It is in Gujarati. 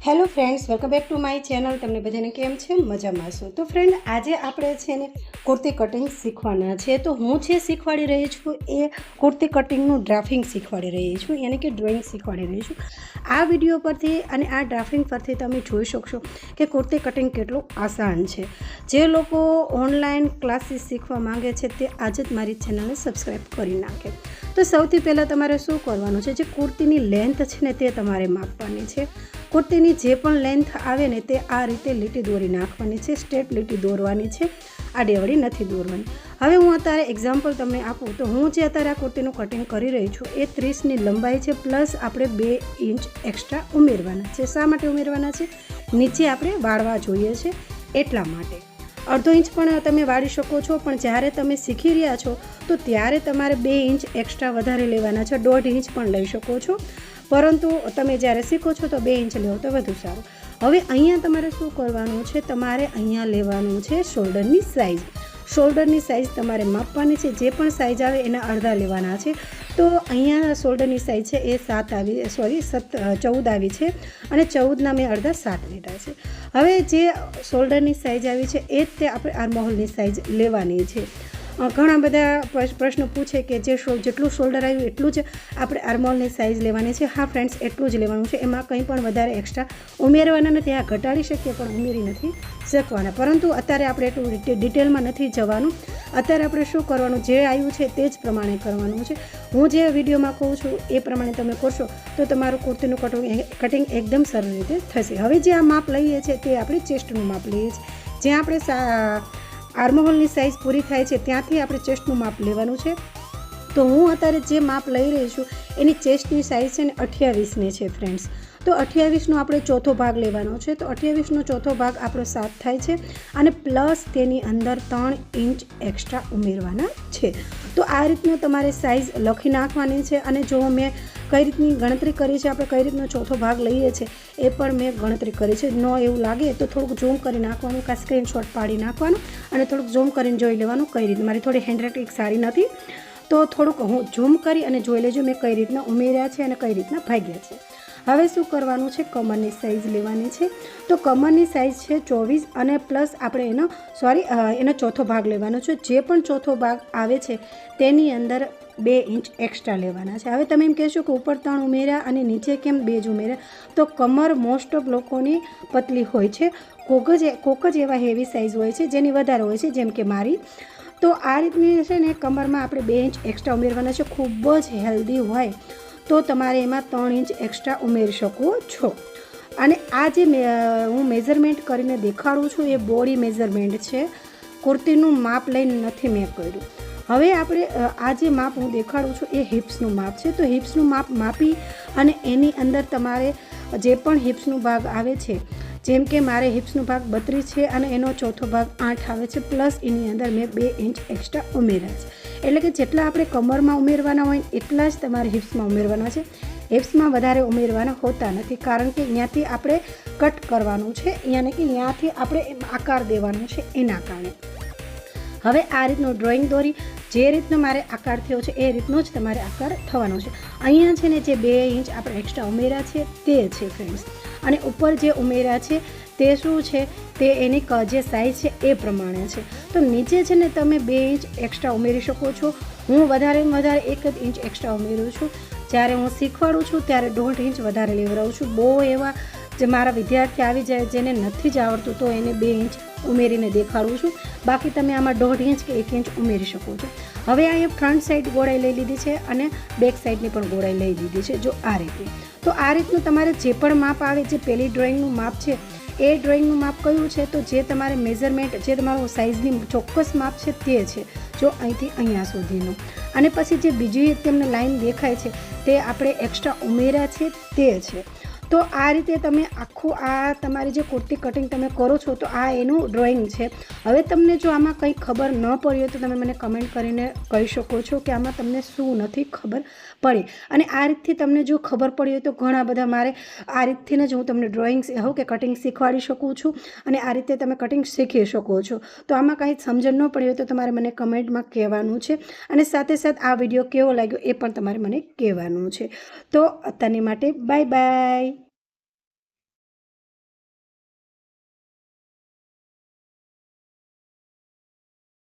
Hello friends, welcome back to my channel. તમને બધાને કેમ છે? મજામાં છો? તો ફ્રેન્ડ, આજે આપણે છે ને કુર્તી કટિંગ શીખવાના છે. તો હું જે શીખવાડી રહી છું એ કુર્તી કટિંગનું ડ્રાફિંગ શીખવાડી રહી છું, યાની કે ડ્રોઈંગ શીખવાડી રહી છું. આ વિડીયો પરથી અને આ ડ્રાફિંગ પરથી તમે જોઈ શકશો કે કુર્તી કટિંગ કેટલું આસાન છે. જે લોકો ઓનલાઈન ક્લાસીસ શીખવા માંગે છે તે આજે જ મારી ચેનલને સબસ્ક્રાઈબ કરી નાખે. તો સૌથી પહેલાં તમારે શું કરવાનું છે? જે કુર્તીની લેન્થ છે ને તે તમારે માપવાની છે. કુર્તીની જે પણ લેન્થ આવે ને તે આ રીતે લીટી દોરી નાખવાની છે. સ્ટ્રેટ લીટી દોરવાની છે, આડીઅવળી નથી દોરવાની. હવે હું અત્યારે એક્ઝામ્પલ તમને આપું તો હું જે અત્યારે આ કુર્તીનું કટિંગ કરી રહી છું એ 30ની લંબાઈ છે, પ્લસ આપણે 2 ઇંચ એક્સ્ટ્રા ઉમેરવાના છે. શા માટે ઉમેરવાના છે? નીચે આપણે વાળવા જોઈએ છે એટલા માટે. અડધો ઇંચ પણ તમે વાળી શકો છો, પણ જ્યારે તમે શીખી રહ્યા છો તો ત્યારે તમારે 2 ઇંચ એક્સ્ટ્રા વધારે લેવાના છે. 1.5 ઇંચ પણ લઈ શકો છો, પરંતુ તમે જ્યારે શીખો છો તો 2 ઇંચ લેવો તો વધુ સારું. હવે અહીંયા તમારે શું કરવાનું છે? તમારે અહીંયા લેવાનું છે શોલ્ડરની સાઇઝ. શોલ્ડરની સાઇઝ તમારે માપવાની છે. જે પણ સાઇઝ આવે એના અડધા લેવાના છે. તો અહીંયા શોલ્ડરની સાઇઝ છે એ 14 આવી છે, અને 14ના મેં અડધા 7 લીધા છે. હવે જે શોલ્ડરની સાઇઝ આવી છે એ જ તે આપણે આર્મહોલની સાઇઝ લેવાની છે. ઘણા બધા પ્રશ્નો પૂછે કે જેટલું શોલ્ડર આવ્યું એટલું જ આપણે આર્મહોલની સાઇઝ લેવાની છે. હા ફ્રેન્ડ્સ, એટલું જ લેવાનું છે. એમાં કંઈ પણ વધારે એક્સ્ટ્રા ઉમેરવાના નથી. આ ઘટાડી શકીએ પણ ઉમેરી નથી શકવાના. પરંતુ અત્યારે આપણે એટલું ડિટેલમાં નથી જવાનું. અત્યારે આપણે શું કરવાનું, જે આવ્યું છે તે જ પ્રમાણે કરવાનું છે. હું જે વિડીયોમાં કહું છું એ પ્રમાણે તમે કરશો તો તમારું કુર્તીનું કટિંગ એકદમ સરળ રીતે થશે. હવે જે આ માપ લઈએ છીએ તે આપણે ચેસ્ટનું માપ લઈએ છીએ. જ્યાં આપણે આર્મહોલની સાઇઝ પૂરી થાય છે ત્યાંથી આપણે ચેસ્ટનું માપ લેવાનું છે. તો હું અત્યારે જે માપ લઈ રહી છું એની ચેસ્ટની સાઇઝ છે ને 28ની છે ફ્રેન્ડ્સ. તો 28નો આપણે ચોથો ભાગ લેવાનો છે. તો 28નો ચોથો ભાગ આપણો 7 થાય છે, અને પ્લસ તેની અંદર 3 ઇંચ એક્સ્ટ્રા ઉમેરવાના છે. તો આ રીતનું તમારે સાઇઝ લખી નાખવાની છે. અને જો મેં કઈ રીતની ગણતરી કરી છે, આપણે કઈ રીતનો ચોથો ભાગ લઈએ છીએ એ પણ મેં ગણતરી કરી છે. ન એવું લાગે તો થોડુંક ઝૂમ કરી નાખવાનું, કાં સ્ક્રીનશોટ પાડી નાખવાનું અને થોડુંક ઝૂમ કરીને જોઈ લેવાનું કઈ રીતે. મારી થોડી હેન્ડરાઇટિંગ સારી નથી તો થોડુંક હું ઝૂમ કરી અને જોઈ લેજો મેં કઈ રીતના ઉમેર્યા છે અને કઈ રીતના ભાગ્યા છે. હવે શું કરવાનું છે? કમરની સાઇઝ લેવાની છે. તો કમરની સાઇઝ છે 24, અને પ્લસ આપણે એનો ચોથો ભાગ લેવાનો છે. જે પણ ચોથો ભાગ આવે છે તેની અંદર 2 ઇંચ એક્સ્ટ્રા લેવાના છે. હવે તમે એમ કહેશો કે ઉપર 3 ઉમેર્યા અને નીચે કેમ 2 જ ઉમેર્યા? તો કમર મોસ્ટ ઓફ લોકોની પતલી હોય છે, કોક જ એવા હેવી સાઇઝ હોય છે જેની વધારે હોય છે, જેમ કે મારી. તો આ રીતની છે ને કમરમાં આપણે 2 ઇંચ એક્સ્ટ્રા ઉમેરવાના છે. ખૂબ જ હેલ્ધી હોય તો તમારે એમાં 3 ઇંચ એક્સ્ટ્રા ઉમેરી શકો છો. અને આ જે હું મેઝરમેન્ટ કરીને દેખાડું છું એ બોડી મેઝરમેન્ટ છે, કુર્તીનું માપ લઈને નથી મેં કર્યું. હવે આપણે આ જે માપ હું દેખાડું છું એ હિપ્સનું માપ છે. તો હિપ્સનું માપ માપી અને એની અંદર તમારે જે પણ હિપ્સનું ભાગ આવે છે, જેમ કે મારે હિપ્સનો ભાગ 32 છે અને એનો ચોથો ભાગ 8 આવે છે, પ્લસ એની અંદર મેં 2 ઇંચ એક્સ્ટ્રા ઉમેર્યા છે. એટલે કે જેટલા આપણે કમરમાં ઉમેરવાના હોય એટલા જ તમારે હિપ્સમાં ઉમેરવાના છે. હિપ્સમાં વધારે ઉમેરવાના હોતા નથી, કારણ કે અહીંયાથી આપણે કટ કરવાનું છે, યાની કે અહીંયાથી આપણે આકાર દેવાનો છે એના કારણે. હવે આ રીતનું ડ્રોઈંગ દોરી જે રીતનો મારે આકાર થયો છે એ રીતનો જ તમારે આકાર થવાનો છે. અહીંયા છે ને જે 2 ઇંચ આપણે એક્સ્ટ્રા ઉમેર્યા છે તે છે ફ્રેન્ડ્સ, અને ઉપર જે ઉમેર્યા છે તે શું છે? તે એની જે સાઇઝ છે એ પ્રમાણે છે. તો નીચે છે ને તમે 2 ઇંચ એક્સ્ટ્રા ઉમેરી શકો છો. હું વધારેમાં વધારે 1 જ ઇંચ એક્સ્ટ્રા ઉમેરું છું. જ્યારે હું શીખવાડું છું ત્યારે 1.5 ઇંચ વધારે લેવડાવું છું. બહુ એવા જે મારા વિદ્યાર્થી આવી જાય જેને નથી જ આવડતું તો એને 2 ઇંચ ઉમેરીને દેખાડું છું. બાકી તમે આમાં 1.5 ઇંચ કે 1 ઇંચ ઉમેરી શકો છો. હવે અહીંયા ફ્રન્ટ સાઈડ ગોળાઈ લઈ લીધી છે અને બેક સાઈડની પણ ગોળાઈ લઈ લીધી છે. જો આ રીતે. તો આ રીતનું તમારે જે પણ માપ આવે, જે પહેલી ડ્રોઈંગનું માપ છે એ ડ્રોઈંગનું માપ કયું છે? તો જે તમારે મેઝરમેન્ટ, જે તમારું સાઇઝની ચોક્કસ માપ છે તે છે. જો અહીંથી અહીંયા સુધીનું. અને પછી જે બીજી તમને લાઈન દેખાય છે તે આપણે એક્સ્ટ્રા ઉમેર્યા છે તે છે. તો આ રીતે તમે આખું આ તમારી જે કુર્તી કટિંગ તમે કરો છો તો આ એનું ડ્રોઈંગ છે. હવે તમને જો આમાં કંઈ ખબર ન પડી હોય તો તમે મને કમેન્ટ કરીને કહી શકો છો કે આમાં તમને શું નથી ખબર પડી. અને આ રીતથી તમને જો ખબર પડી હોય તો ઘણા બધા મારે આ રીતથી જ હું તમને ડ્રોઈંગ કે કટિંગ શીખવાડી શકું છું, અને આ રીતે તમે કટિંગ શીખી શકો છો. તો આમાં કાંઈ સમજણ ન પડી હોય તો તમારે મને કમેન્ટમાં કહેવાનું છે, અને સાથે સાથે આ વિડીયો કેવો લાગ્યો એ પણ તમારે મને કહેવાનું છે. તો અત્યારની માટે બાય બાય.